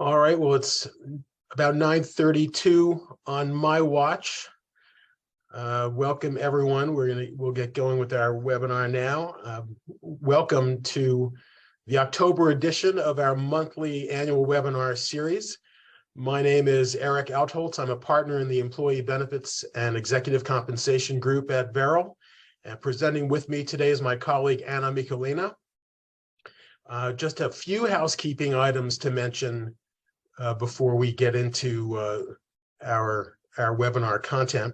All right, well, it's about 9:32 on my watch. Welcome everyone. We'll get going with our webinar now. Welcome to the October edition of our monthly annual webinar series. My name is Eric Outholtz. I'm a partner in the Employee Benefits and Executive Compensation Group at Veril. And presenting with me today is my colleague Anna Michelina. Just a few housekeeping items to mention before we get into our webinar content.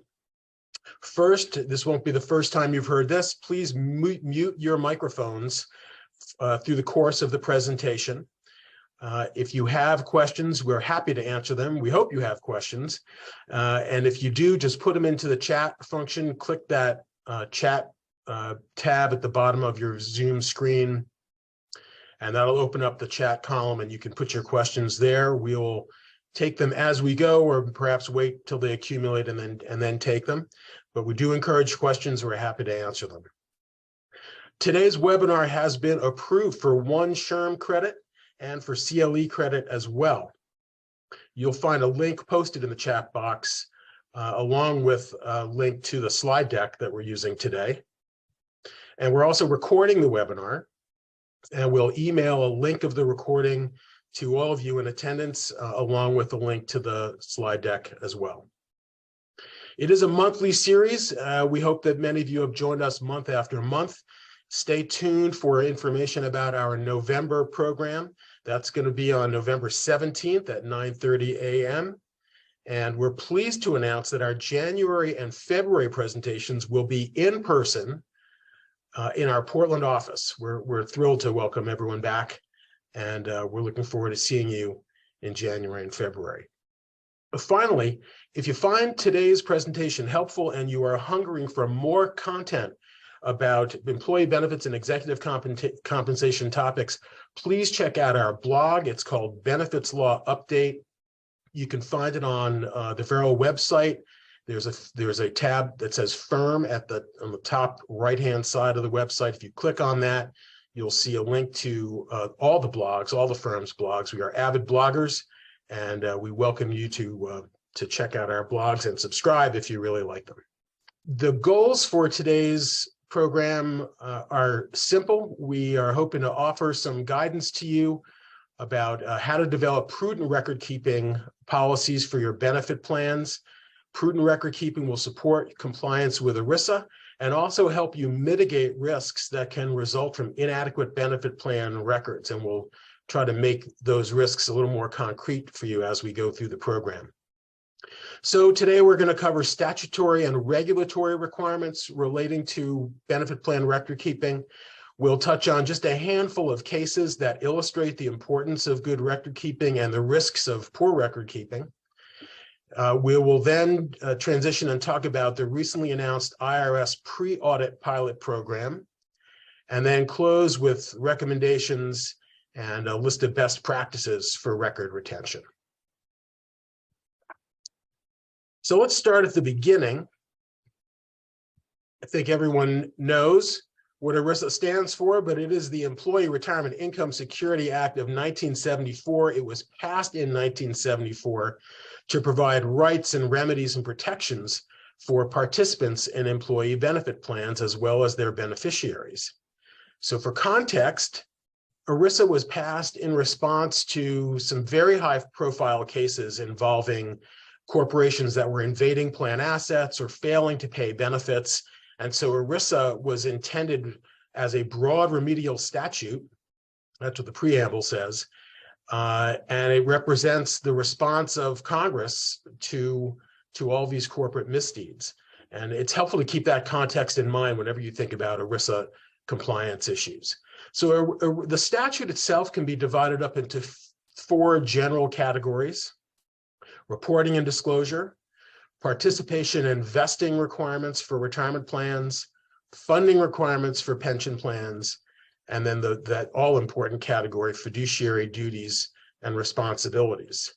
First, this won't be the first time you've heard this. Please mute your microphones through the course of the presentation. If you have questions, we're happy to answer them. We hope you have questions. And if you do, just put them into the chat function. Click that chat tab at the bottom of your Zoom screen, and that'll open up the chat column, and you can put your questions there. We'll take them as we go, or perhaps wait till they accumulate and then take them. But we do encourage questions. We're happy to answer them. Today's webinar has been approved for 1 SHRM credit and for CLE credit as well. You'll find a link posted in the chat box along with a link to the slide deck that we're using today. And we're also recording the webinar, and we'll email a link of the recording to all of you in attendance, along with a link to the slide deck as well. It is a monthly series. We hope that many of you have joined us month after month. Stay tuned for information about our November program. That's going to be on November 17th at 9:30 a.m. And we're pleased to announce that our January and February presentations will be in person in our Portland office. We're thrilled to welcome everyone back, and we're looking forward to seeing you in January and February. But finally, if you find today's presentation helpful and you are hungering for more content about employee benefits and executive compensation topics, please check out our blog. It's called Benefits Law Update. You can find it on the Veril website. There's a tab that says Firm on the top right-hand side of the website. If you click on that, you'll see a link to all the blogs, all the firm's blogs. We are avid bloggers, and we welcome you to check out our blogs and subscribe if you really like them. The goals for today's program are simple. We are hoping to offer some guidance to you about how to develop prudent record-keeping policies for your benefit plans. Prudent record keeping will support compliance with ERISA and also help you mitigate risks that can result from inadequate benefit plan records. And we'll try to make those risks a little more concrete for you as we go through the program. So today we're going to cover statutory and regulatory requirements relating to benefit plan record keeping. We'll touch on just a handful of cases that illustrate the importance of good record keeping and the risks of poor record keeping. We will then transition and talk about the recently announced IRS pre-audit pilot program, and then close with recommendations and a list of best practices for record retention. So let's start at the beginning. I think everyone knows what ERISA stands for, but it is the Employee Retirement Income Security Act of 1974. It was passed in 1974 to provide rights and remedies and protections for participants in employee benefit plans as well as their beneficiaries. So for context, ERISA was passed in response to some very high-profile cases involving corporations that were invading plan assets or failing to pay benefits. And so ERISA was intended as a broad remedial statute. That's what the preamble says. And it represents the response of Congress to all these corporate misdeeds. And it's helpful to keep that context in mind whenever you think about ERISA compliance issues. So the statute itself can be divided up into 4 general categories: reporting and disclosure, participation and vesting requirements for retirement plans, funding requirements for pension plans, and then that all-important category, fiduciary duties and responsibilities.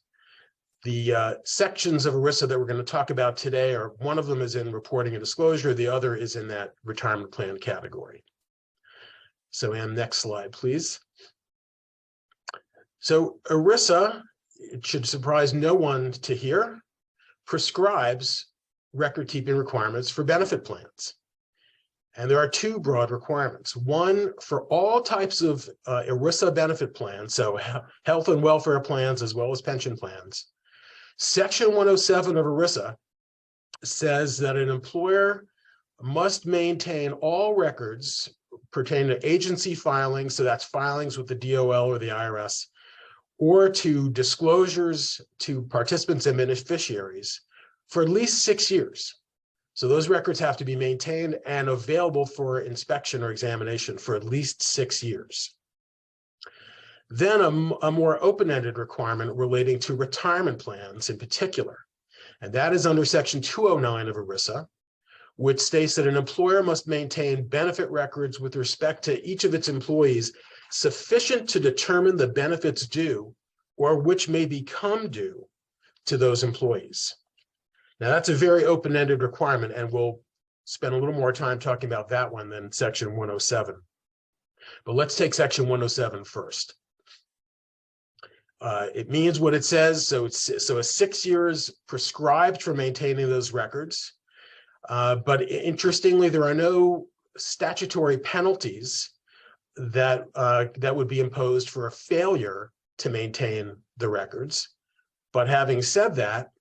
The sections of ERISA that we're going to talk about today are, one of them is in reporting and disclosure, the other is in that retirement plan category. So Ann, next slide, please. So ERISA it should surprise no one to hear, prescribes record-keeping requirements for benefit plans. And there are two broad requirements. One, for all types of ERISA benefit plans, so health and welfare plans as well as pension plans. Section 107 of ERISA says that an employer must maintain all records pertaining to agency filings, so that's filings with the DOL or the IRS, or to disclosures to participants and beneficiaries for at least 6 years. So those records have to be maintained and available for inspection or examination for at least 6 years. Then a more open-ended requirement relating to retirement plans in particular, and that is under Section 209 of ERISA, which states that an employer must maintain benefit records with respect to each of its employees sufficient to determine the benefits due or which may become due to those employees. Now, that's a very open-ended requirement, and we'll spend a little more time talking about that one than Section 107. But let's take Section 107 first. It means what it says, so a 6 years prescribed for maintaining those records. But interestingly, there are no statutory penalties that would be imposed for a failure to maintain the records. But having said that,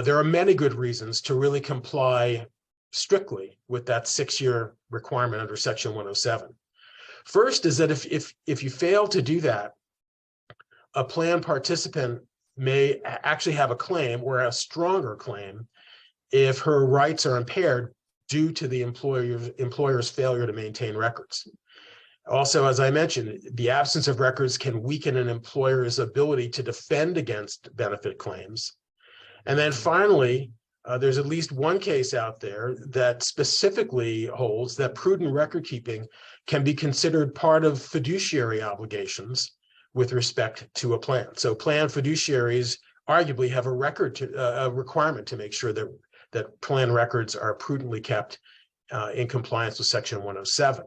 there are many good reasons to really comply strictly with that 6-year requirement under Section 107. First is that if you fail to do that, a plan participant may actually have a claim or a stronger claim if her rights are impaired due to the employer's failure to maintain records. Also, as I mentioned, the absence of records can weaken an employer's ability to defend against benefit claims. And then finally, there's at least one case out there that specifically holds that prudent record keeping can be considered part of fiduciary obligations with respect to a plan. So plan fiduciaries arguably have a requirement to make sure that plan records are prudently kept in compliance with Section 107.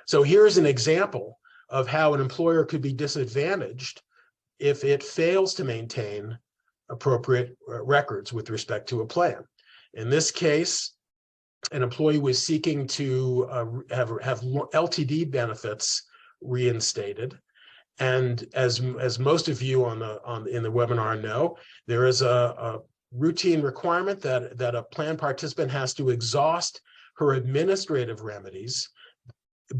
So here's an example of how an employer could be disadvantaged if it fails to maintain appropriate records with respect to a plan. In this case, an employee was seeking to have LTD benefits reinstated. And as most of you in the webinar know, there is a routine requirement that a plan participant has to exhaust her administrative remedies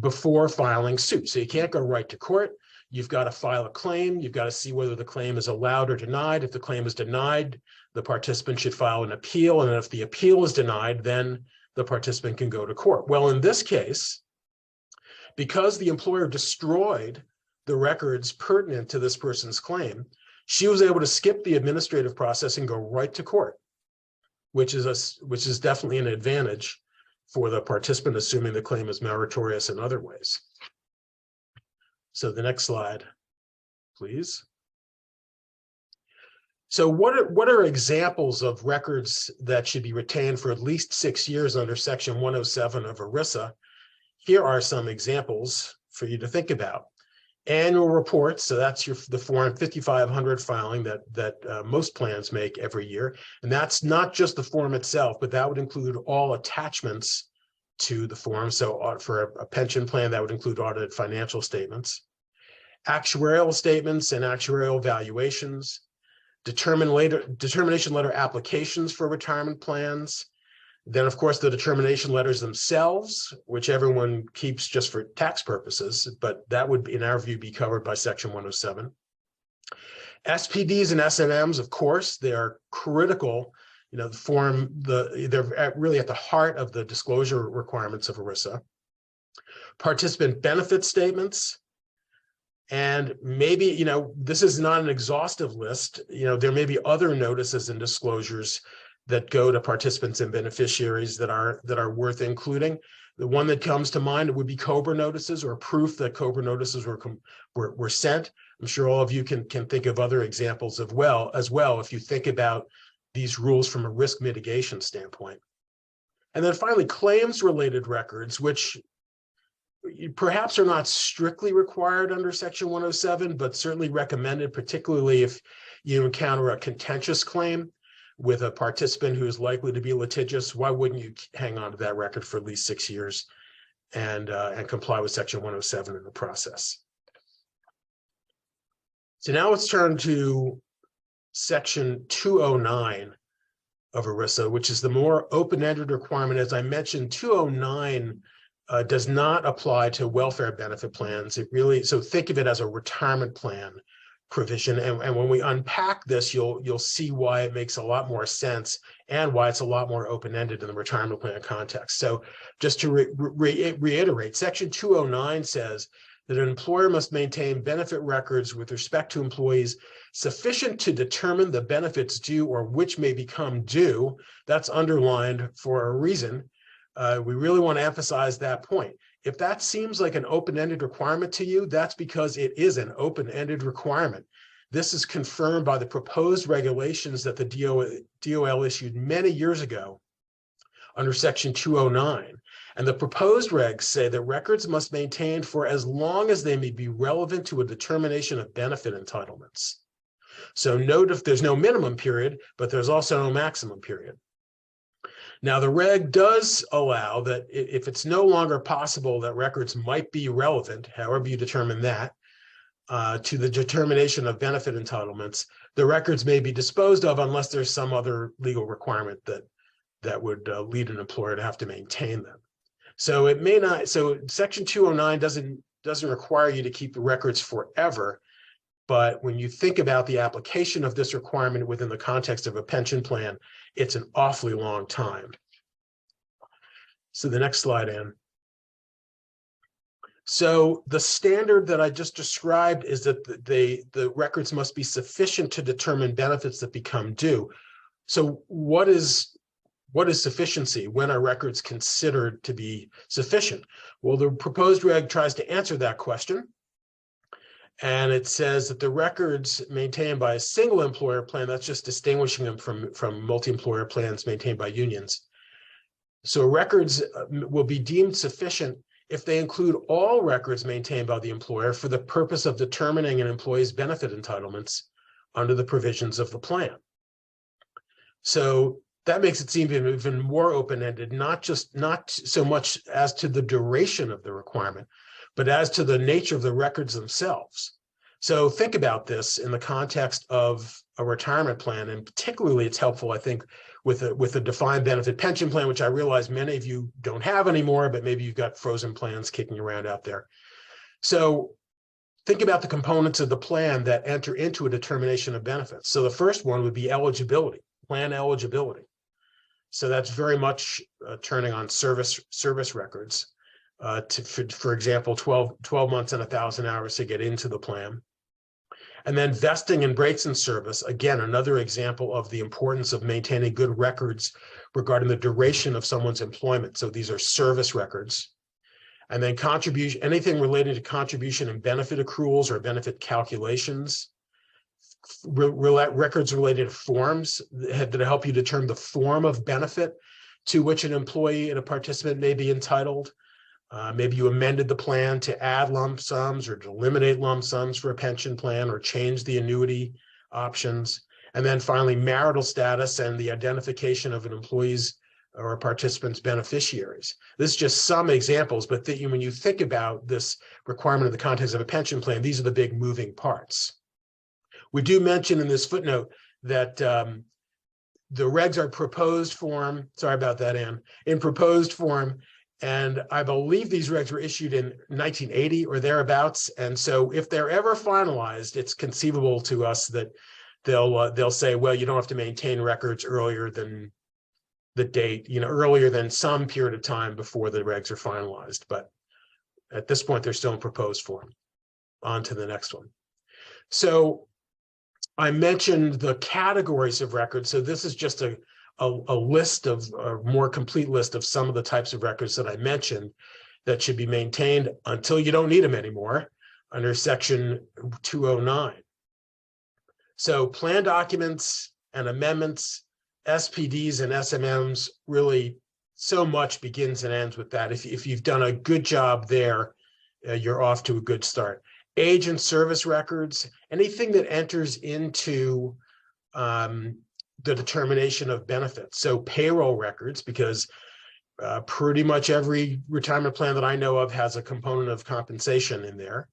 before filing suit. So you can't go right to court. You've got to file a claim. You've got to see whether the claim is allowed or denied. If the claim is denied, the participant should file an appeal. And if the appeal is denied, then the participant can go to court. Well, in this case, because the employer destroyed the records pertinent to this person's claim, she was able to skip the administrative process and go right to court, which is definitely an advantage for the participant, assuming the claim is meritorious in other ways. So the next slide, please. So what are examples of records that should be retained for at least 6 years under Section 107 of ERISA? Here are some examples for you to think about. Annual reports, so that's the Form 5500 filing that most plans make every year. And that's not just the form itself, but that would include all attachments to the form. So for a pension plan, that would include audited financial statements, actuarial statements and actuarial valuations, determination letter applications for retirement plans. Then, of course, the determination letters themselves, which everyone keeps just for tax purposes, but that would, in our view, be covered by Section 107. SPDs and SNMs, of course, they are critical. You know, they're really at the heart of the disclosure requirements of ERISA. Participant benefit statements. And maybe, you know, this is not an exhaustive list. You know, there may be other notices and disclosures that go to participants and beneficiaries that are worth including. The one that comes to mind would be COBRA notices, or proof that COBRA notices were sent. I'm sure all of you can think of other examples as well if you think about these rules from a risk mitigation standpoint. And then finally, claims related records, which perhaps are not strictly required under Section 107, but certainly recommended, particularly if you encounter a contentious claim with a participant who is likely to be litigious. Why wouldn't you hang on to that record for at least 6 years and comply with Section 107 in the process? So now let's turn to Section 209 of ERISA, which is the more open-ended requirement. As I mentioned, 209 does not apply to welfare benefit plans. It really, so think of it as a retirement plan provision. And when we unpack this, you'll see why it makes a lot more sense and why it's a lot more open-ended in the retirement plan context. So just to reiterate, Section 209 says that an employer must maintain benefit records with respect to employees sufficient to determine the benefits due or which may become due. That's underlined for a reason. We really want to emphasize that point. If that seems like an open-ended requirement to you, that's because it is an open-ended requirement. This is confirmed by the proposed regulations that the DOL issued many years ago under Section 209. And the proposed regs say that records must be maintained for as long as they may be relevant to a determination of benefit entitlements. So note if there's no minimum period, but there's also no maximum period. Now, the reg does allow that if it's no longer possible that records might be relevant, however you determine that, to the determination of benefit entitlements, the records may be disposed of unless there's some other legal requirement that would lead an employer to have to maintain them. So it may not. So Section 209 doesn't require you to keep the records forever. But when you think about the application of this requirement within the context of a pension plan, it's an awfully long time. So the next slide, Ann. So the standard that I just described is that the records must be sufficient to determine benefits that become due. So what is sufficiency? When are records considered to be sufficient? Well, the proposed reg tries to answer that question. And it says that the records maintained by a single employer plan, that's just distinguishing them from multi-employer plans maintained by unions. So records will be deemed sufficient if they include all records maintained by the employer for the purpose of determining an employee's benefit entitlements under the provisions of the plan. So that makes it seem even more open-ended, not so much as to the duration of the requirement, but as to the nature of the records themselves. So think about this in the context of a retirement plan, and particularly it's helpful, I think, with a defined benefit pension plan, which I realize many of you don't have anymore, but maybe you've got frozen plans kicking around out there. So think about the components of the plan that enter into a determination of benefits. So the first one would be eligibility, plan eligibility. So that's very much turning on service records. For example, 12 months and 1,000 hours to get into the plan. And then vesting and breaks in service, again, another example of the importance of maintaining good records regarding the duration of someone's employment. So these are service records. And then contribution, anything related to contribution and benefit accruals or benefit calculations. Records related to forms that help you determine the form of benefit to which an employee and a participant may be entitled. Maybe you amended the plan to add lump sums or to eliminate lump sums for a pension plan or change the annuity options. And then finally, marital status and the identification of an employee's or a participant's beneficiaries. This is just some examples, but when you think about this requirement in the context of a pension plan, these are the big moving parts. We do mention in this footnote that the regs are proposed form. Sorry about that, Ann. In proposed form. And I believe these regs were issued in 1980 or thereabouts. And so if they're ever finalized, it's conceivable to us that they'll say, well, you don't have to maintain records earlier than the date, earlier than some period of time before the regs are finalized. But at this point, they're still in proposed form. On to the next one. So I mentioned the categories of records. So this is just a list of a more complete list of some of the types of records that I mentioned that should be maintained until you don't need them anymore under Section 209. So plan documents and amendments, SPDs and SMMs, really so much begins and ends with that. If you've done a good job there, you're off to a good start. Age and service records, anything that enters into the determination of benefits. So payroll records, because pretty much every retirement plan that I know of has a component of compensation in there.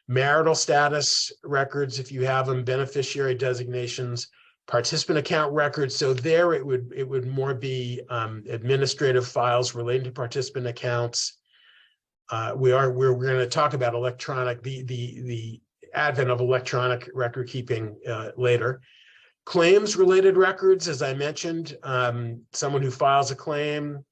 Marital status records, if you have them, beneficiary designations, participant account records. So there it would more be administrative files relating to participant accounts. We're going to talk about electronic, the advent of electronic record keeping later. Claims related records, as I mentioned, someone who files a claim,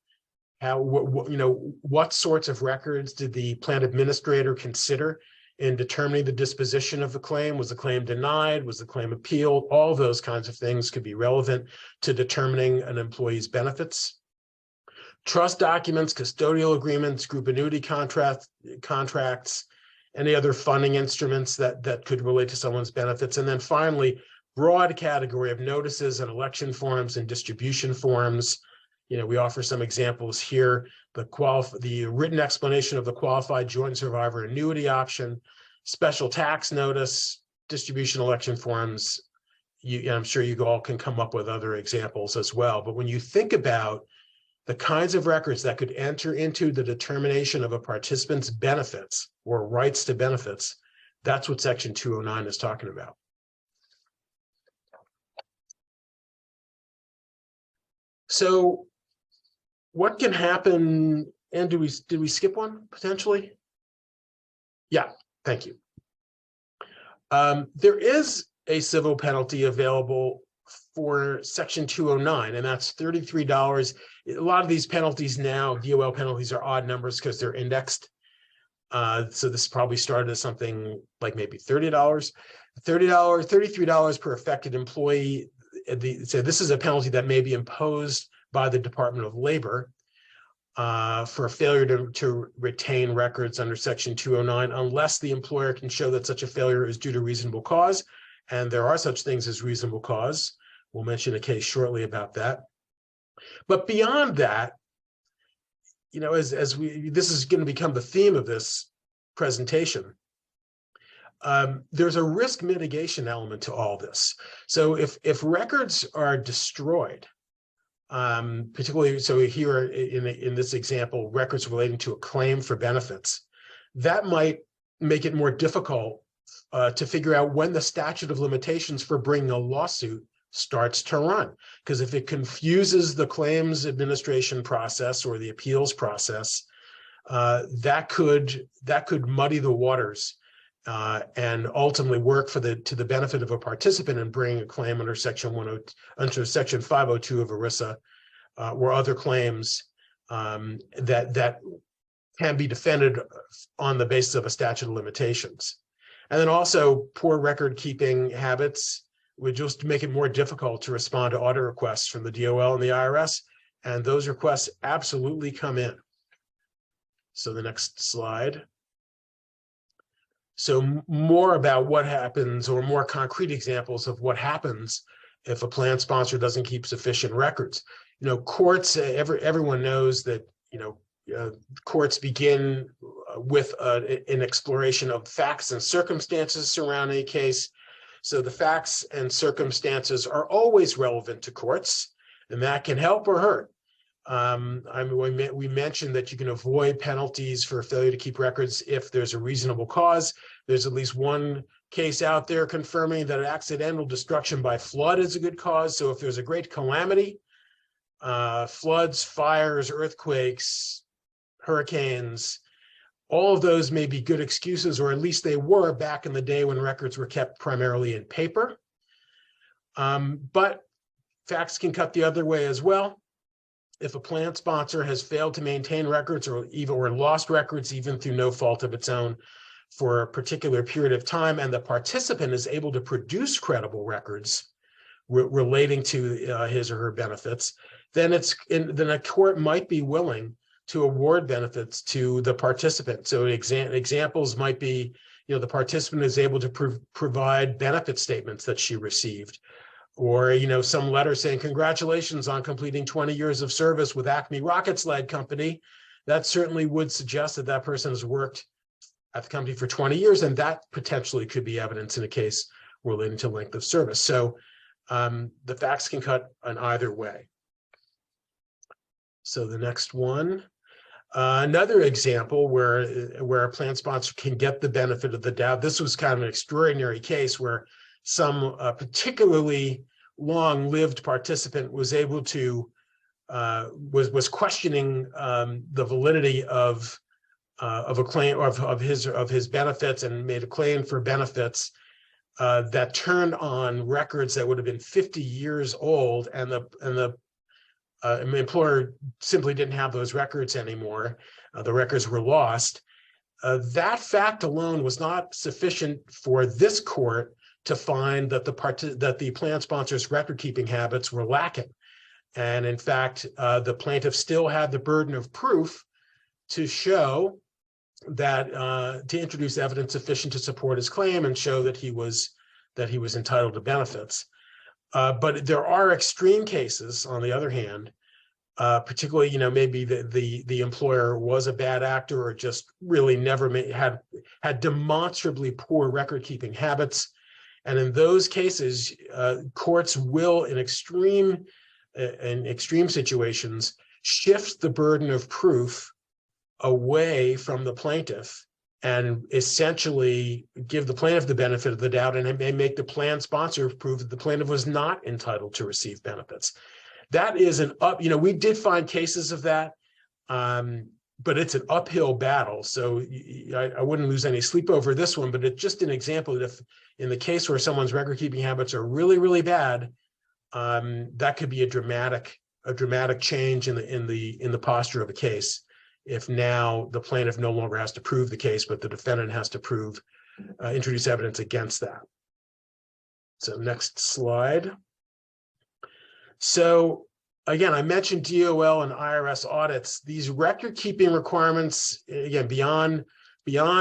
what sorts of records did the plan administrator consider in determining the disposition of the claim? Was the claim denied? Was the claim appealed? All those kinds of things could be relevant to determining an employee's benefits. Trust documents, custodial agreements, group annuity contracts, any other funding instruments that could relate to someone's benefits. And then finally, broad category of notices and election forms and distribution forms. We offer some examples here. The written explanation of the qualified joint survivor annuity option, special tax notice, distribution election forms. I'm sure you all can come up with other examples as well. But when you think about the kinds of records that could enter into the determination of a participant's benefits or rights to benefits, that's what Section 209 is talking about. So what can happen, and did we skip one potentially? Yeah, thank you. There is a civil penalty available for Section 209, and that's $33. A lot of these penalties now, DOL penalties, are odd numbers because they're indexed. So this probably started as something like maybe $30, $33 per affected employee. So this is a penalty that may be imposed by the Department of Labor for failure to retain records under Section 209, unless the employer can show that such a failure is due to reasonable cause. And there are such things as reasonable cause. We'll mention a case shortly about that. But beyond that, this is going to become the theme of this presentation. There's a risk mitigation element to all this. So if records are destroyed, particularly, so here in this example, records relating to a claim for benefits, that might make it more difficult to figure out when the statute of limitations for bringing a lawsuit starts to run. Because if it confuses the claims administration process or the appeals process, that could muddy the waters and ultimately work to the benefit of a participant in bringing a claim under Section 502 of ERISA or other claims that can be defended on the basis of a statute of limitations. And then also poor record keeping habits would just make it more difficult to respond to audit requests from the DOL and the IRS. And those requests absolutely come in. So the next slide. So more about what happens, or more concrete examples of what happens if a plan sponsor doesn't keep sufficient records. Courts, everyone knows that, courts begin with an exploration of facts and circumstances surrounding a case. So the facts and circumstances are always relevant to courts, and that can help or hurt. We mentioned that you can avoid penalties for failure to keep records if there's a reasonable cause. There's at least one case out there confirming that accidental destruction by flood is a good cause. So if there's a great calamity, floods, fires, earthquakes, hurricanes, all of those may be good excuses, or at least they were back in the day when records were kept primarily in paper. But facts can cut the other way as well. If a plan sponsor has failed to maintain records or lost records even through no fault of its own for a particular period of time, and the participant is able to produce credible records relating to his or her benefits, then a court might be willing to award benefits to the participant. So examples might be, the participant is able to provide benefit statements that she received, or some letter saying congratulations on completing 20 years of service with Acme Rocket Sled Company. That certainly would suggest that person has worked at the company for 20 years, and that potentially could be evidence in a case relating to length of service. So the facts can cut in either way. So the next one, another example where a plan sponsor can get the benefit of the doubt. This was kind of an extraordinary case where some particularly long-lived participant was able to was questioning the validity of a claim of his benefits, and made a claim for benefits that turned on records that would have been 50 years old, and the employer simply didn't have those records anymore. The records were lost. That fact alone was not sufficient for this court to find that the plan sponsor's record-keeping habits were lacking. And in fact, the plaintiff still had the burden of proof to show that to introduce evidence sufficient to support his claim and show that he was entitled to benefits. But there are extreme cases, on the other hand, particularly, maybe the employer was a bad actor or just really never had demonstrably poor record-keeping habits. And in those cases, courts will, in extreme situations, shift the burden of proof away from the plaintiff and essentially give the plaintiff the benefit of the doubt, and it may make the plan sponsor prove that the plaintiff was not entitled to receive benefits. That is we did find cases of that, but it's an uphill battle. So I wouldn't lose any sleep over this one, but it's just an example that if in the case where someone's record-keeping habits are really, really bad, that could be a dramatic change in the posture of a case. If now the plaintiff no longer has to prove the case, but the defendant has to introduce evidence against that. So next slide. So again, I mentioned DOL and IRS audits. These record-keeping requirements, again, beyond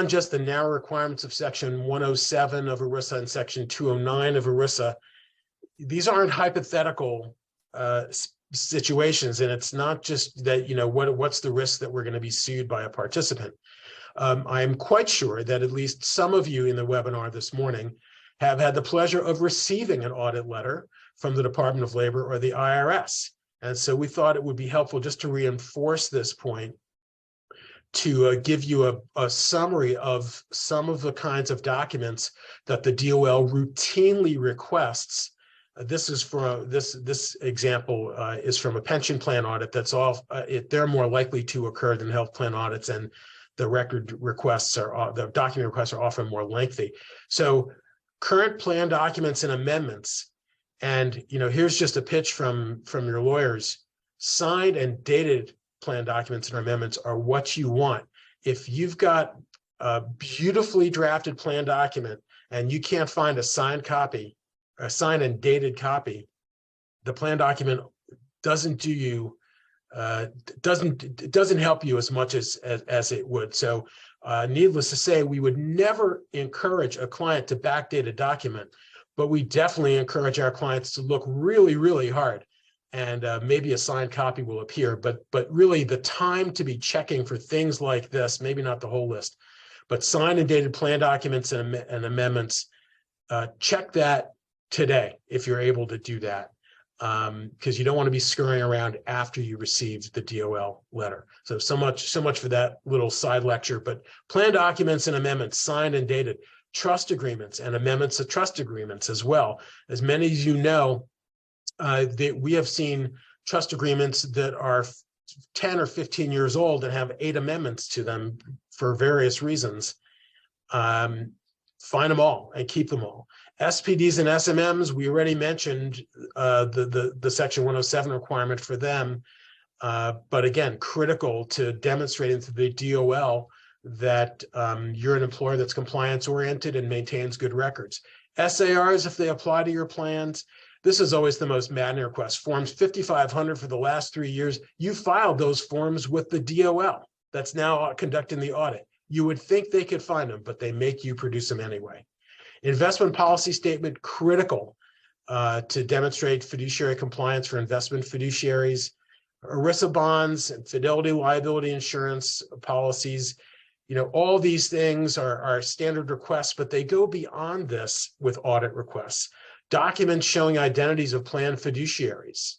just the narrow requirements of Section 107 of ERISA and Section 209 of ERISA, these aren't hypothetical situations, and it's not just that, what's the risk that we're going to be sued by a participant. I am quite sure that at least some of you in the webinar this morning have had the pleasure of receiving an audit letter from the Department of Labor or the IRS. And so we thought it would be helpful just to reinforce this point, to give you a summary of some of the kinds of documents that the DOL routinely requests. This is from this example is from a pension plan audit. They're more likely to occur than health plan audits, and the document requests are often more lengthy. So current plan documents and amendments, and here's just a pitch from your lawyers. Signed and dated plan documents and amendments are what you want. If you've got a beautifully drafted plan document and you can't find a signed copy, a signed and dated copy, the plan document doesn't do you, doesn't help you as much as it would. So needless to say, we would never encourage a client to backdate a document, but we definitely encourage our clients to look really, really hard, and maybe a signed copy will appear. But really the time to be checking for things like this, maybe not the whole list, but signed and dated plan documents and amendments, check that today if you're able to do that, because you don't want to be scurrying around after you received the DOL letter. So much for that little side lecture. But plan documents and amendments signed and dated, trust agreements and amendments to trust agreements as well. As many as you know, we have seen trust agreements that are 10 or 15 years old and have 8 amendments to them for various reasons. Find them all and keep them all. SPDs and SMMs, we already mentioned the Section 107 requirement for them, but again, critical to demonstrating to the DOL that you're an employer that's compliance-oriented and maintains good records. SARs, if they apply to your plans, this is always the most maddening request. Forms 5500 for the last 3 years, you filed those forms with the DOL that's now conducting the audit. You would think they could find them, but they make you produce them anyway. Investment policy statement, critical to demonstrate fiduciary compliance for investment fiduciaries. ERISA bonds and fidelity liability insurance policies. all these things are standard requests, but they go beyond this with audit requests. Documents showing identities of planned fiduciaries.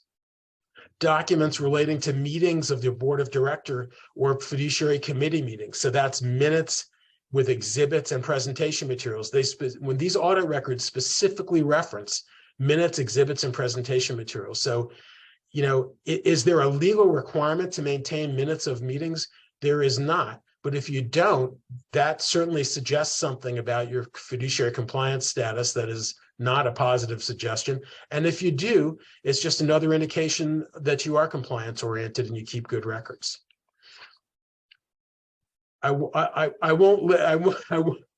Documents relating to meetings of the board of director or fiduciary committee meetings. So that's minutes with exhibits and presentation materials. When these audit records specifically reference minutes, exhibits, and presentation materials. So, is there a legal requirement to maintain minutes of meetings? There is not. But if you don't, that certainly suggests something about your fiduciary compliance status that is not a positive suggestion. And if you do, it's just another indication that you are compliance oriented and you keep good records. I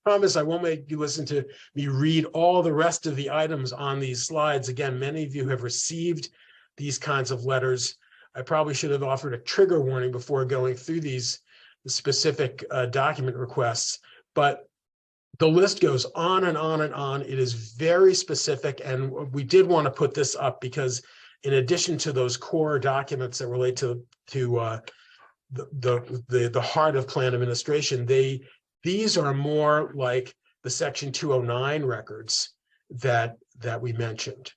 promise I won't make you listen to me read all the rest of the items on these slides. Again, many of you have received these kinds of letters. I probably should have offered a trigger warning before going through these specific document requests, but the list goes on and on and on. It is very specific, and we did want to put this up because in addition to those core documents that relate to the heart of plan administration, these are more like the Section 209 records that we mentioned.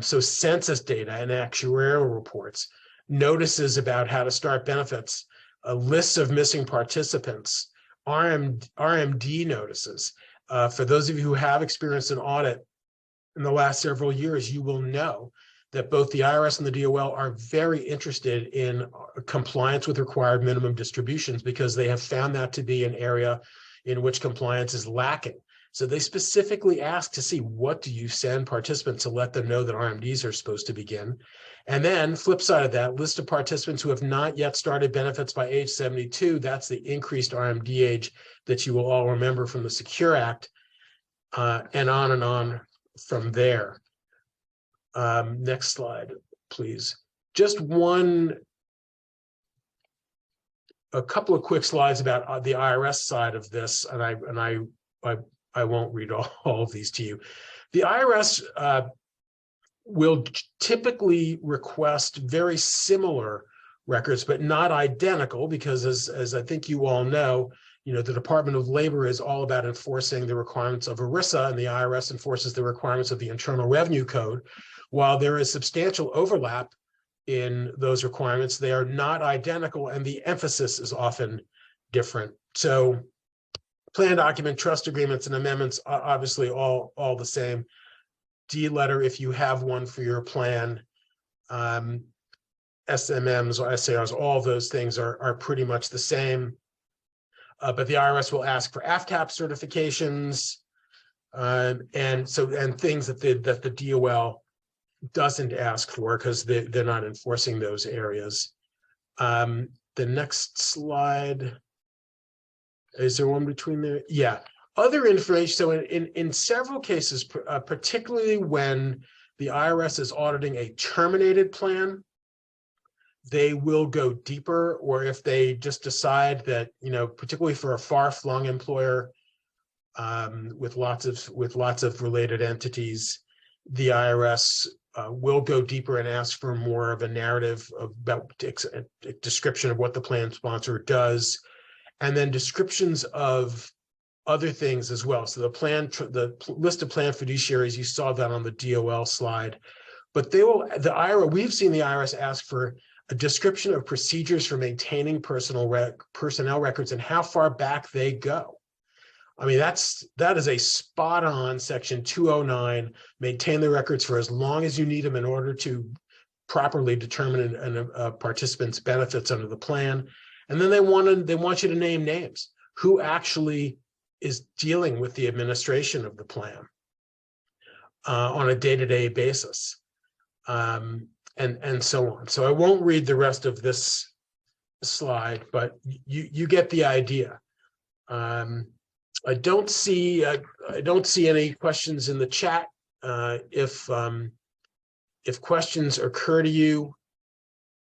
So census data and actuarial reports, notices about how to start benefits, a list of missing participants, RMD notices. For those of you who have experienced an audit in the last several years, you will know that both the IRS and the DOL are very interested in compliance with required minimum distributions because they have found that to be an area in which compliance is lacking. So they specifically ask to see, what do you send participants to let them know that RMDs are supposed to begin? And then flip side of that, list of participants who have not yet started benefits by age 72. That's the increased RMD age that you will all remember from the Secure Act, and on from there. Next slide, please. Just a couple of quick slides about the IRS side of this, and I won't read all of these to you. The IRS will typically request very similar records, but not identical, because as I think you all know, the Department of Labor is all about enforcing the requirements of ERISA, and the IRS enforces the requirements of the Internal Revenue Code. While there is substantial overlap in those requirements, they are not identical, and the emphasis is often different. So plan document, trust agreements, and amendments are obviously all the same. D letter, if you have one for your plan, SMMs or SARs, all those things are pretty much the same. But the IRS will ask for AFCAP certifications, and things that the DOL doesn't ask for because they're not enforcing those areas. The next slide. Is there one between there? Yeah. Other information. So in several cases, particularly when the IRS is auditing a terminated plan, they will go deeper, or if they just decide that, particularly for a far-flung employer with lots of related entities, the IRS will go deeper and ask for more of a narrative about a description of what the plan sponsor does, and then descriptions of other things as well. So the list of planned fiduciaries, you saw that on the DOL slide, but we've seen the IRS ask for a description of procedures for maintaining personnel records and how far back they go. I mean, that is a spot on Section 209, maintain the records for as long as you need them in order to properly determine a participant's benefits under the plan. And then they want you to name names. Who actually is dealing with the administration of the plan on a day-to-day basis, and so on. So I won't read the rest of this slide, but you get the idea. I don't see any questions in the chat. If questions occur to you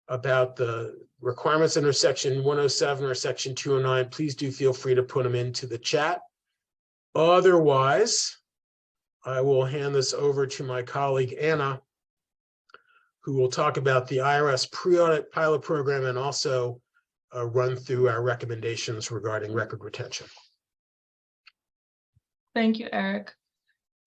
about the requirements under Section 107 or Section 209, please do feel free to put them into the chat. Otherwise, I will hand this over to my colleague, Anna, who will talk about the IRS pre-audit pilot program and also run through our recommendations regarding record retention. Thank you, Eric.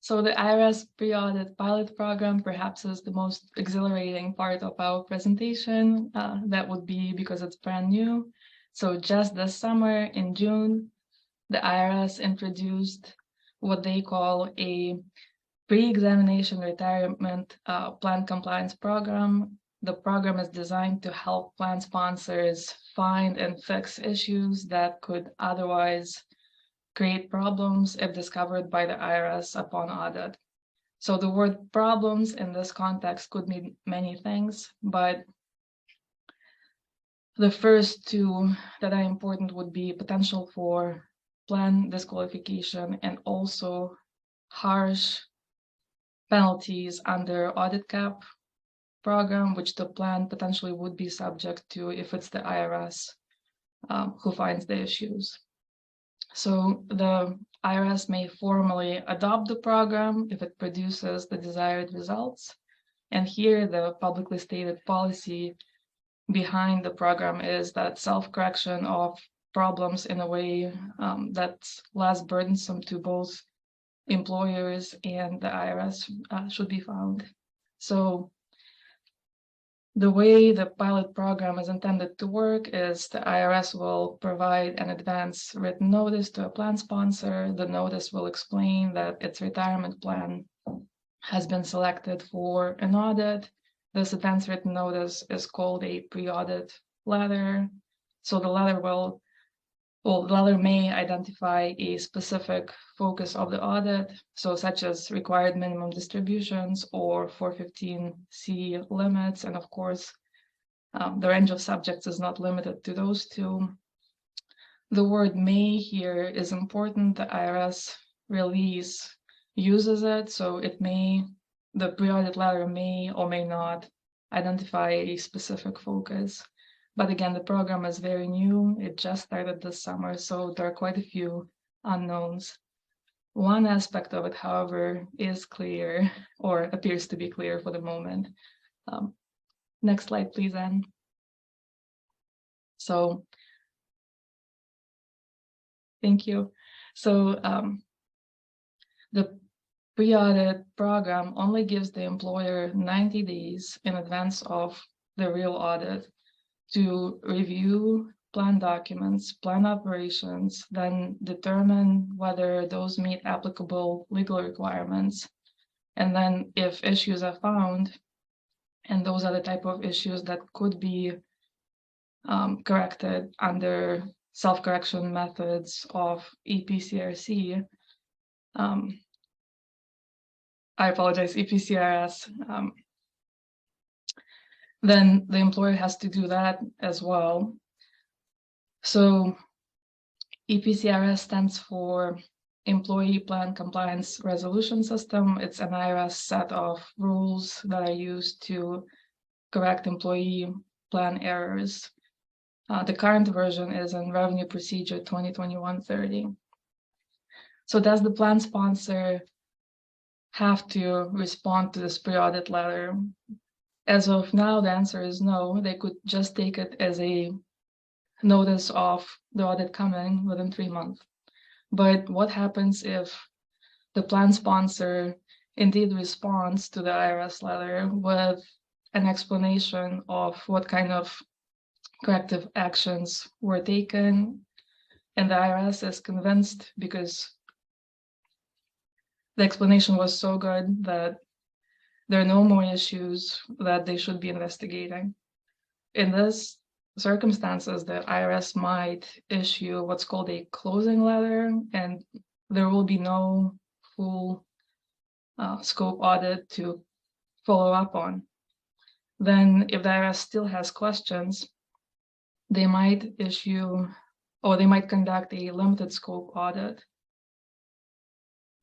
So the IRS pre-audit pilot program perhaps is the most exhilarating part of our presentation. That would be because it's brand new. So just this summer in June, the IRS introduced what they call a pre-examination retirement plan compliance program. The program is designed to help plan sponsors find and fix issues that could otherwise create problems if discovered by the IRS upon audit. So the word problems in this context could mean many things, but the first two that are important would be potential for plan disqualification and also harsh penalties under audit cap program, which the plan potentially would be subject to if it's the IRS who finds the issues. So the IRS may formally adopt the program if it produces the desired results. And here the publicly stated policy behind the program is that self-correction of problems in a way that's less burdensome to both employers and the IRS should be found. So the way the pilot program is intended to work is the IRS will provide an advance written notice to a plan sponsor. The notice will explain that its retirement plan has been selected for an audit. This advance written notice is called a pre-audit letter. So the letter the letter may identify a specific focus of the audit, so such as required minimum distributions or 415C limits, and of course, the range of subjects is not limited to those two. The word may here is important. The IRS release uses it, so the pre-audit letter may or may not identify a specific focus. But again, the program is very new. It just started this summer, so there are quite a few unknowns. One aspect of it, however, is clear or appears to be clear for the moment. Next slide, please, Anne. So, thank you. So the pre-audit program only gives the employer 90 days in advance of the real audit to review plan documents, plan operations, then determine whether those meet applicable legal requirements. And then if issues are found, and those are the type of issues that could be corrected under self-correction methods of EPCRC, I apologize, EPCRS, then the employer has to do that as well. So EPCRS stands for Employee Plan Compliance Resolution System. It's an IRS set of rules that are used to correct employee plan errors. The current version is in Revenue Procedure 2021-30. So does the plan sponsor have to respond to this pre-audit letter? As of now, the answer is no. They could just take it as a notice of the audit coming within 3 months. But what happens if the plan sponsor indeed responds to the IRS letter with an explanation of what kind of corrective actions were taken, and the IRS is convinced because the explanation was so good that there are no more issues that they should be investigating? In this circumstances, the IRS might issue what's called a closing letter, and there will be no full scope audit to follow up on. Then if the IRS still has questions, they might issue, or they might conduct a limited scope audit,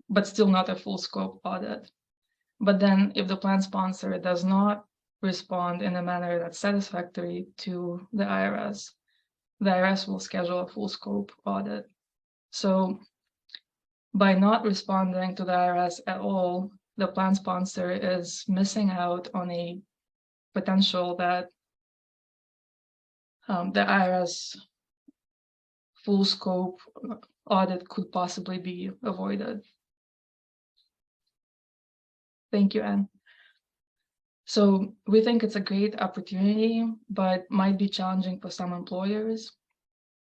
but still not a full scope audit. But then if the plan sponsor does not respond in a manner that's satisfactory to the IRS will schedule a full scope audit. So by not responding to the IRS at all, the plan sponsor is missing out on a potential that the IRS full scope audit could possibly be avoided. Thank you, Anne. So we think it's a great opportunity, but might be challenging for some employers.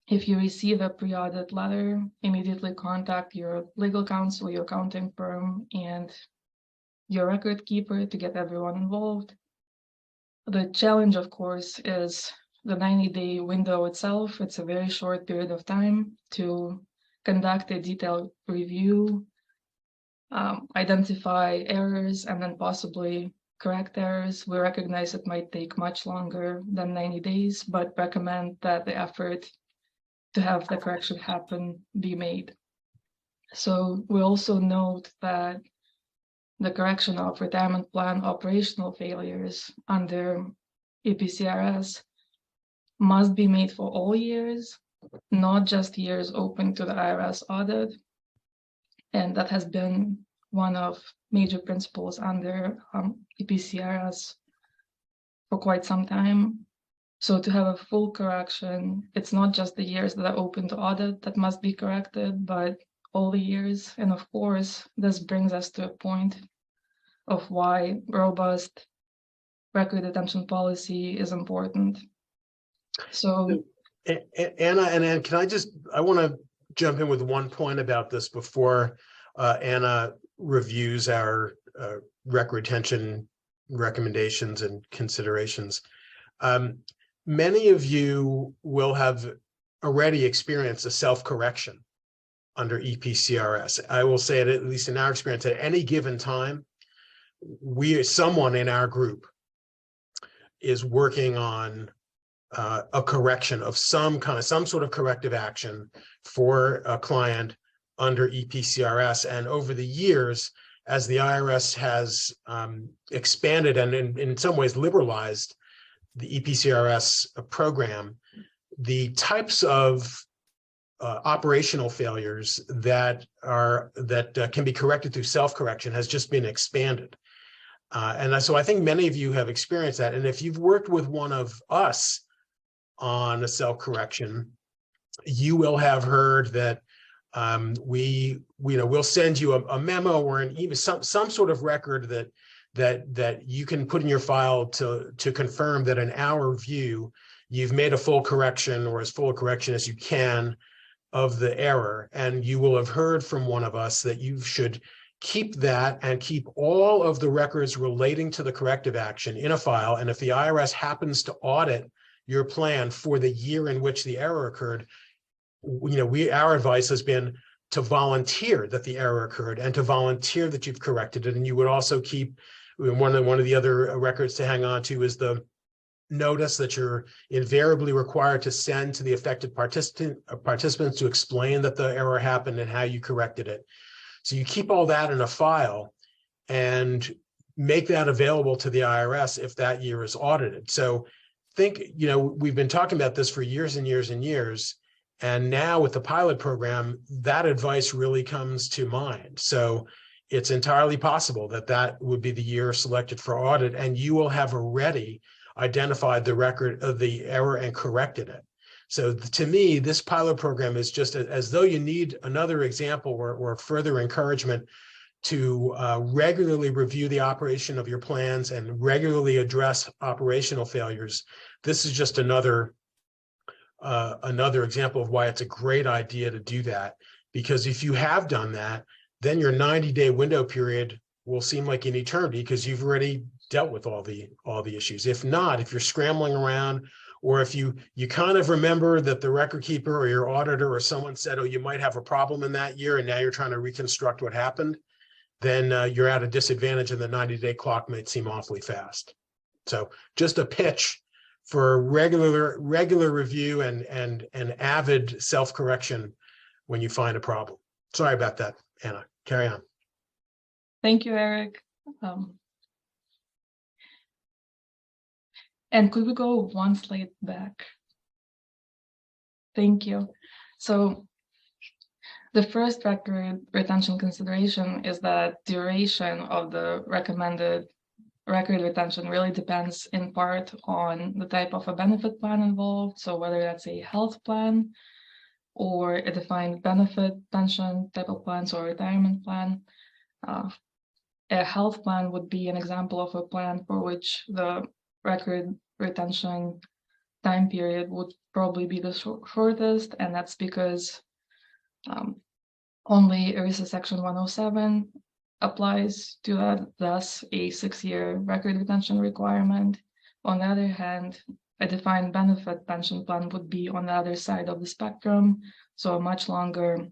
If you receive a pre-audit letter, immediately contact your legal counsel, your accounting firm, and your record keeper to get everyone involved. The challenge, of course, is the 90-day window itself. It's a very short period of time to conduct a detailed review, identify errors, and then possibly correct errors. We recognize it might take much longer than 90 days, but recommend that the effort to have the correction happen be made. So we also note that the correction of retirement plan operational failures under EPCRS must be made for all years, not just years open to the IRS audit. And that has been one of major principles under EPCRS for quite some time. So to have a full correction, it's not just the years that are open to audit that must be corrected, but all the years. And of course, this brings us to a point of why robust record retention policy is important. So Anna and Ann, I want to jump in with one point about this before Anna reviews our record retention recommendations and considerations. Many of you will have already experienced a self-correction under EPCRS. I will say it, at least in our experience, at any given time, someone in our group is working on a correction of some sort of corrective action for a client under EPCRS. And over the years, as the IRS has expanded and in some ways liberalized the EPCRS program, the types of operational failures that can be corrected through self-correction has just been expanded. And so I think many of you have experienced that. And if you've worked with one of us on a self-correction, you will have heard that we'll send you a memo or even some sort of record that you can put in your file to confirm that in our view, you've made a full correction or as full a correction as you can of the error. And you will have heard from one of us that you should keep that and keep all of the records relating to the corrective action in a file. And if the IRS happens to audit your plan for the year in which the error occurred, our advice has been to volunteer that the error occurred and to volunteer that you've corrected it. And you would also keep one of the other records to hang on to is the notice that you're invariably required to send to the affected participants to explain that the error happened and how you corrected it. So you keep all that in a file and make that available to the IRS if that year is audited. So think, we've been talking about this for years and years and years. And now with the pilot program, that advice really comes to mind. So it's entirely possible that would be the year selected for audit, and you will have already identified the record of the error and corrected it. So to me, this pilot program is just as though you need another example or further encouragement to regularly review the operation of your plans and regularly address operational failures. This is just another example of why it's a great idea to do that, because if you have done that, then your 90-day window period will seem like an eternity because you've already dealt with all the issues. If not, if you're scrambling around, or if you kind of remember that the record keeper or your auditor or someone said, oh, you might have a problem in that year, and now you're trying to reconstruct what happened, then you're at a disadvantage and the 90-day clock might seem awfully fast. So just a pitch for regular review and avid self-correction when you find a problem. Sorry about that, Anna. Carry on. Thank you, Eric. And could we go one slide back? Thank you. So the first record retention consideration is that duration of the recommended record retention really depends in part on the type of a benefit plan involved. So whether that's a health plan or a defined benefit pension type of plans or retirement plan. A health plan would be an example of a plan for which the record retention time period would probably be the shortest, and that's because only ERISA Section 107 applies to that, thus a 6-year record retention requirement. On the other hand, a defined benefit pension plan would be on the other side of the spectrum, so a much longer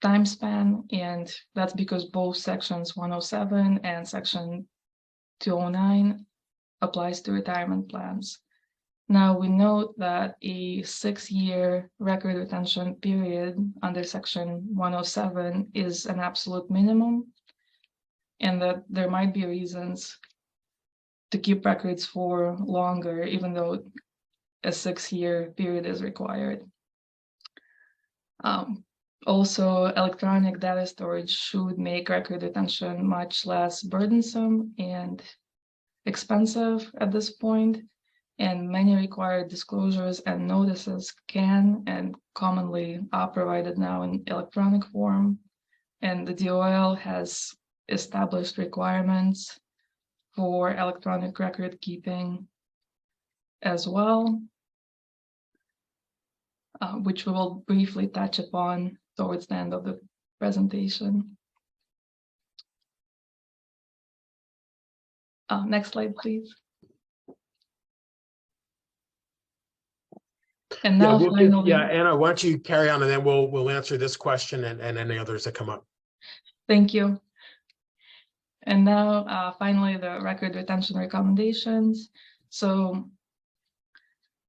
time span, and that's because both sections 107 and section 209 applies to retirement plans. Now we note that a 6-year record retention period under section 107 is an absolute minimum, and that there might be reasons to keep records for longer, even though a 6-year period is required. Also, electronic data storage should make record retention much less burdensome and expensive at this point, and many required disclosures and notices can and commonly are provided now in electronic form, and the DOL has established requirements for electronic record keeping as well, which we will briefly touch upon towards the end of the presentation. Next slide, please. And now finally, Anna, why don't you carry on, and then we'll answer this question and any others that come up. Thank you. And now finally, the record retention recommendations. So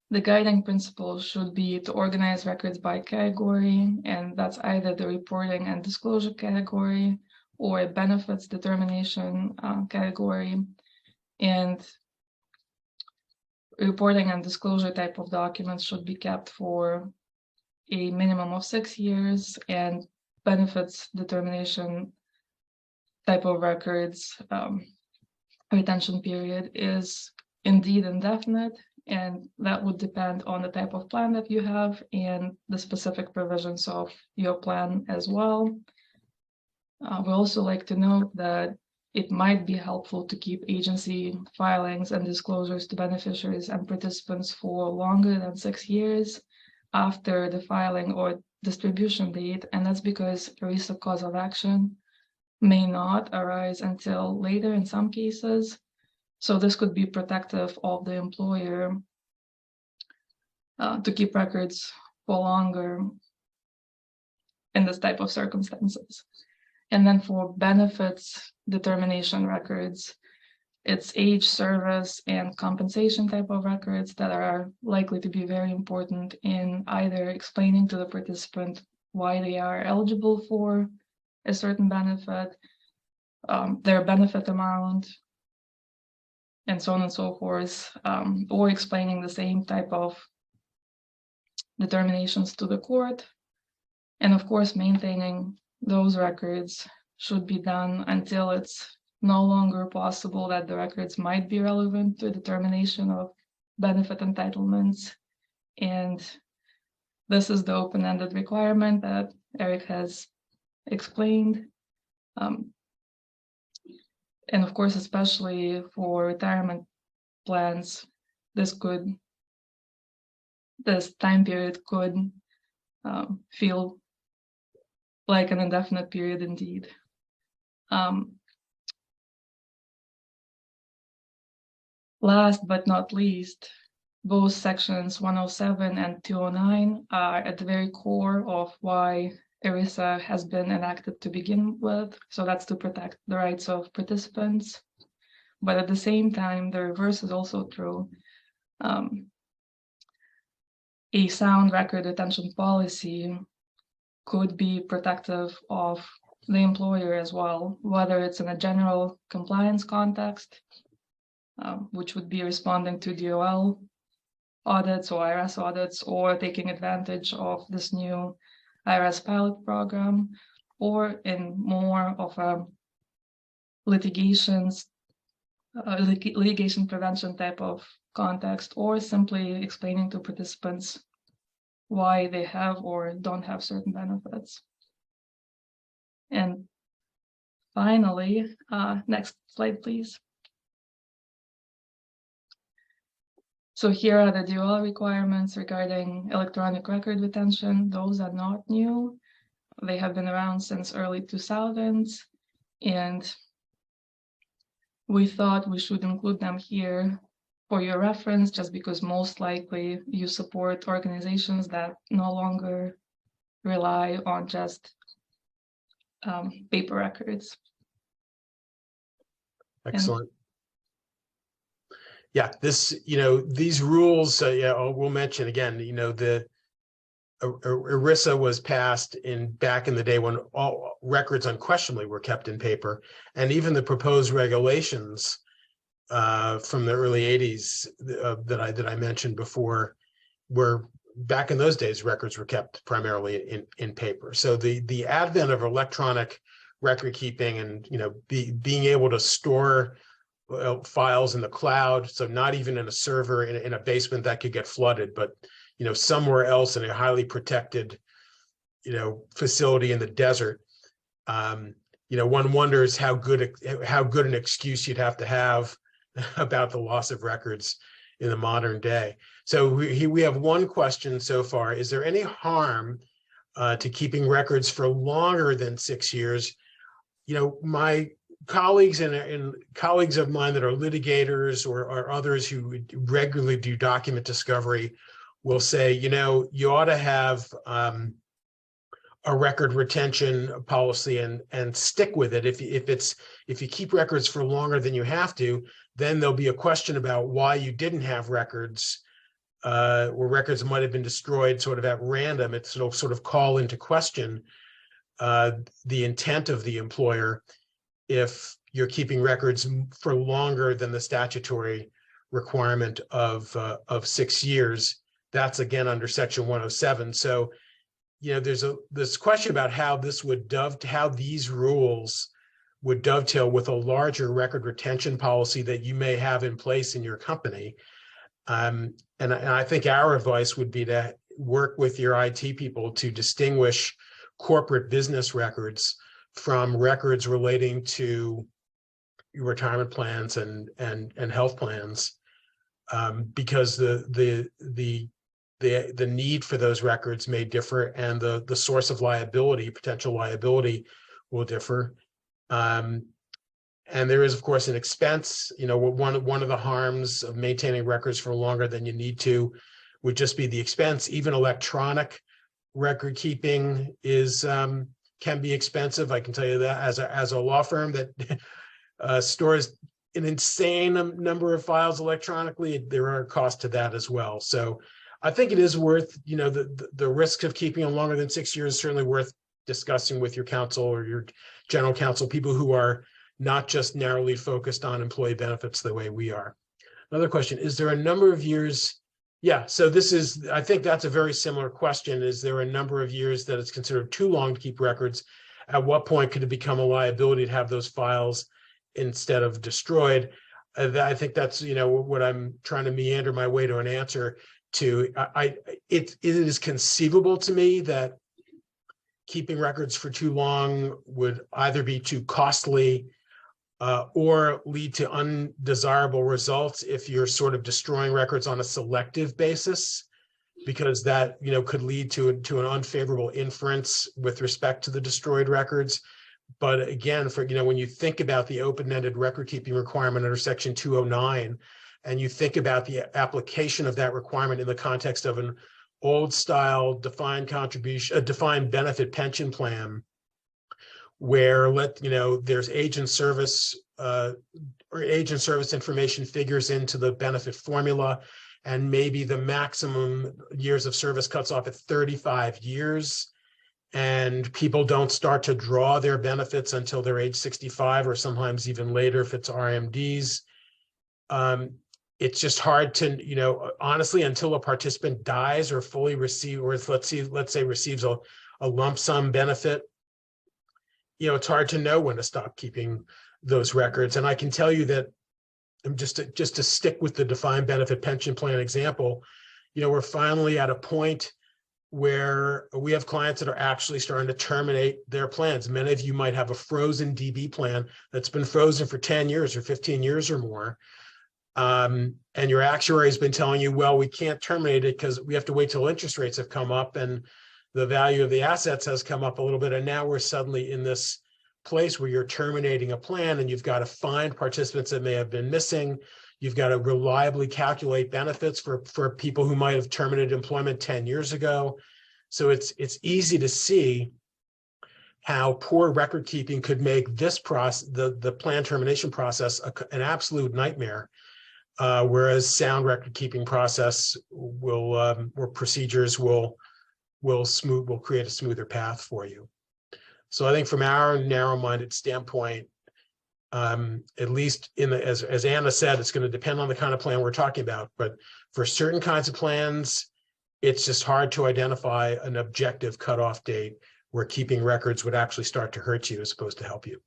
the guiding principle should be to organize records by category, and that's either the reporting and disclosure category or a benefits determination category. And reporting and disclosure type of documents should be kept for a minimum of 6 years, and benefits determination type of records retention period is indeed indefinite, and that would depend on the type of plan that you have and the specific provisions of your plan as well. We also like to note that it might be helpful to keep agency filings and disclosures to beneficiaries and participants for longer than 6 years after the filing or distribution date, and that's because ERISA cause of action may not arise until later in some cases. So this could be protective of the employer to keep records for longer in this type of circumstances. And then for benefits determination records, it's age, service, and compensation type of records that are likely to be very important in either explaining to the participant why they are eligible for a certain benefit, their benefit amount, and so on and so forth, or explaining the same type of determinations to the court. And of course, maintaining those records should be done until it's no longer possible that the records might be relevant to determination of benefit entitlements. And this is the open-ended requirement that Eric has explained. And of course, especially for retirement plans, this time period could feel like an indefinite period indeed. Last but not least, both sections 107 and 209 are at the very core of why ERISA has been enacted to begin with. So that's to protect the rights of participants. But at the same time, the reverse is also true. A sound record retention policy could be protective of the employer as well, whether it's in a general compliance context, which would be responding to DOL audits or IRS audits, or taking advantage of this new IRS pilot program, or in more of a litigation prevention type of context, or simply explaining to participants why they have or don't have certain benefits. And finally, next slide, please. So here are the DOL requirements regarding electronic record retention. Those are not new. They have been around since early 2000s, and we thought we should include them here for your reference, just because most likely you support organizations that no longer rely on just paper records. Excellent. Yeah, this, these rules, we'll mention again, the ERISA was passed back in the day when all records unquestionably were kept in paper, and even the proposed regulations from the early 80s that I mentioned before were, back in those days, records were kept primarily in paper. So the advent of electronic record keeping and being able to store files in the cloud, so not even in a server in a basement that could get flooded, but somewhere else in a highly protected facility in the desert. One wonders how good an excuse you'd have to have about the loss of records in the modern day. So we have one question so far: is there any harm to keeping records for longer than 6 years? My colleagues and colleagues of mine that are litigators or others who regularly do document discovery will say, you ought to have a record retention policy and stick with it. If you keep records for longer than you have to, then there'll be a question about why you didn't have records, or records might have been destroyed sort of at random. It'll sort of call into question the intent of the employer if you're keeping records for longer than the statutory requirement of 6 years. That's again under Section 107. So, there's this question about how these rules would dovetail with a larger record retention policy that you may have in place in your company. And I think our advice would be to work with your IT people to distinguish corporate business records from records relating to retirement plans and health plans, because the need for those records may differ, and the source of liability, potential liability, will differ. And there is, of course, an expense. One of the harms of maintaining records for longer than you need to would just be the expense. Even electronic record keeping can be expensive. I can tell you that as a law firm that stores an insane number of files electronically, there are costs to that as well. So I think it is worth, the risks of keeping them longer than 6 years is certainly worth discussing with your counsel or your general counsel, people who are not just narrowly focused on employee benefits the way we are. Another question: is there a number of years? Yeah, so I think that's a very similar question. Is there a number of years that it's considered too long to keep records? At what point could it become a liability to have those files instead of destroyed? I think that's, what I'm trying to meander my way to an answer to. It is conceivable to me that keeping records for too long would either be too costly or lead to undesirable results if you're sort of destroying records on a selective basis, because that could lead to an unfavorable inference with respect to the destroyed records. But again, when you think about the open-ended record keeping requirement under Section 209, and you think about the application of that requirement in the context of an old-style defined benefit pension plan, where there's age and service or age and service information figures into the benefit formula, and maybe the maximum years of service cuts off at 35 years, and people don't start to draw their benefits until they're age 65 or sometimes even later if it's RMDs. It's just hard to, honestly, until a participant dies or fully receives, or let's say receives a lump sum benefit, it's hard to know when to stop keeping those records. And I can tell you that just to stick with the defined benefit pension plan example, we're finally at a point where we have clients that are actually starting to terminate their plans. Many of you might have a frozen DB plan that's been frozen for 10 years or 15 years or more. And your actuary has been telling you, well, we can't terminate it because we have to wait till interest rates have come up and the value of the assets has come up a little bit. And now we're suddenly in this place where you're terminating a plan and you've got to find participants that may have been missing. You've got to reliably calculate benefits for people who might have terminated employment 10 years ago. So it's easy to see how poor record keeping could make this process, the plan termination process, an absolute nightmare. Whereas sound record keeping process will, or procedures will create a smoother path for you. So I think from our narrow-minded standpoint, at least as Anna said, it's going to depend on the kind of plan we're talking about. But for certain kinds of plans, it's just hard to identify an objective cutoff date where keeping records would actually start to hurt you as opposed to help you.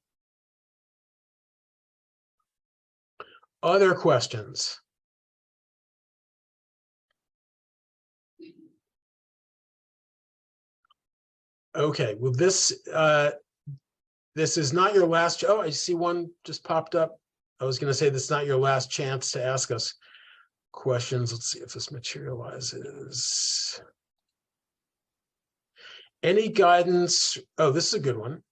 Other questions? Okay, well, this is not your last. Oh, I see one just popped up. I was going to say this is not your last chance to ask us questions. Let's see if this materializes. Any guidance? Oh, this is a good one.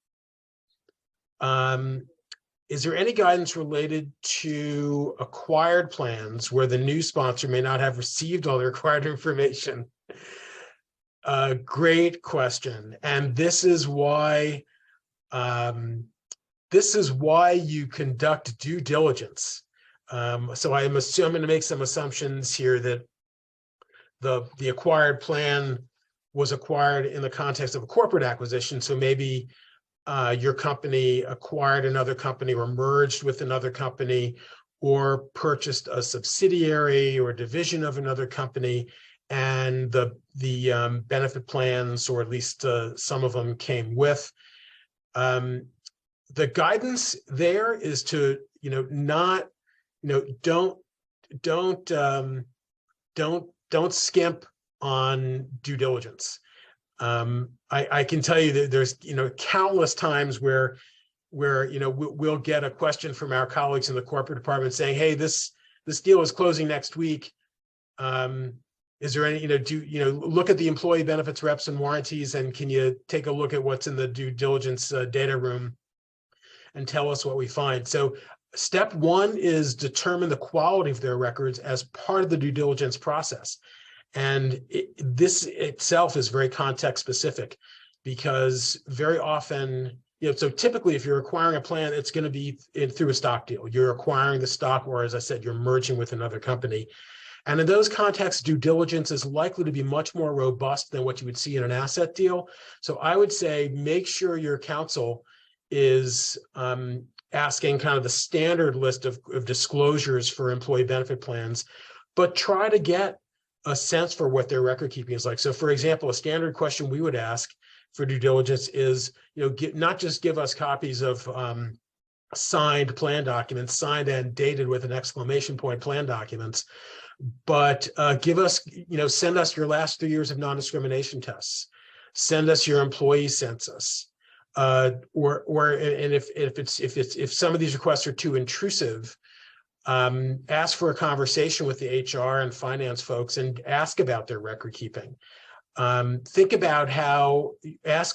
Is there any guidance related to acquired plans where the new sponsor may not have received all the required information? Great question. And this is why you conduct due diligence. So I'm going to make some assumptions here that the acquired plan was acquired in the context of a corporate acquisition. So maybe your company acquired another company or merged with another company or purchased a subsidiary or division of another company, and the benefit plans, or at least some of them, came with. The guidance there is to don't skimp on due diligence. I can tell you that there's countless times where we'll get a question from our colleagues in the corporate department saying, hey, this deal is closing next week. Is there any, look at the employee benefits reps and warranties, and can you take a look at what's in the due diligence data room and tell us what we find? So step one is determine the quality of their records as part of the due diligence process. And this itself is very context specific, because very often, so typically if you're acquiring a plan, it's going to be through a stock deal. You're acquiring the stock, or as I said, you're merging with another company. And in those contexts, due diligence is likely to be much more robust than what you would see in an asset deal. So I would say make sure your counsel is asking kind of the standard list of disclosures for employee benefit plans, but try to get a sense for what their record keeping is like. So for example, a standard question we would ask for due diligence is, not just give us copies of signed plan documents, signed and dated with an exclamation point plan documents, but give us, send us your last 3 years of non-discrimination tests, send us your employee census, and if some of these requests are too intrusive, ask for a conversation with the HR and finance folks and ask about their record keeping. Think about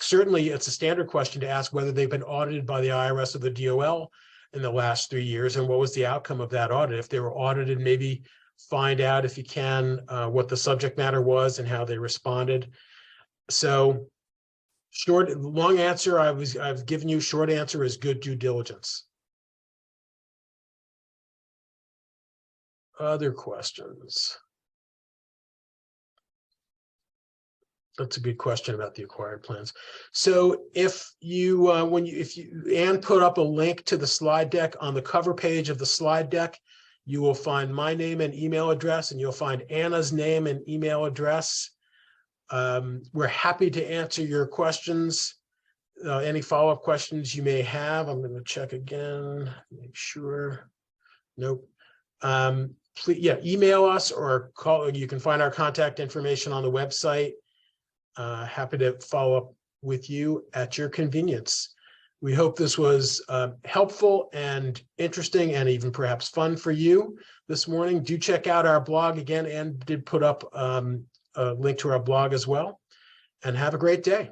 certainly it's a standard question to ask whether they've been audited by the IRS or the DOL in the last 3 years, and what was the outcome of that audit. If they were audited, maybe find out, if you can, what the subject matter was and how they responded. So long answer, I've given you. Short answer is good due diligence. Other questions? That's a good question about the acquired plans. So if you, Anne put up a link to the slide deck on the cover page of the slide deck, you will find my name and email address, and you'll find Anna's name and email address. We're happy to answer your questions any follow-up questions you may have. I'm going to check again, make sure. Nope. Please, yeah, email us or call. You can find our contact information on the website. Happy to follow up with you at your convenience. We hope this was helpful and interesting and even perhaps fun for you this morning. Do check out our blog again, and did put up a link to our blog as well. And have a great day.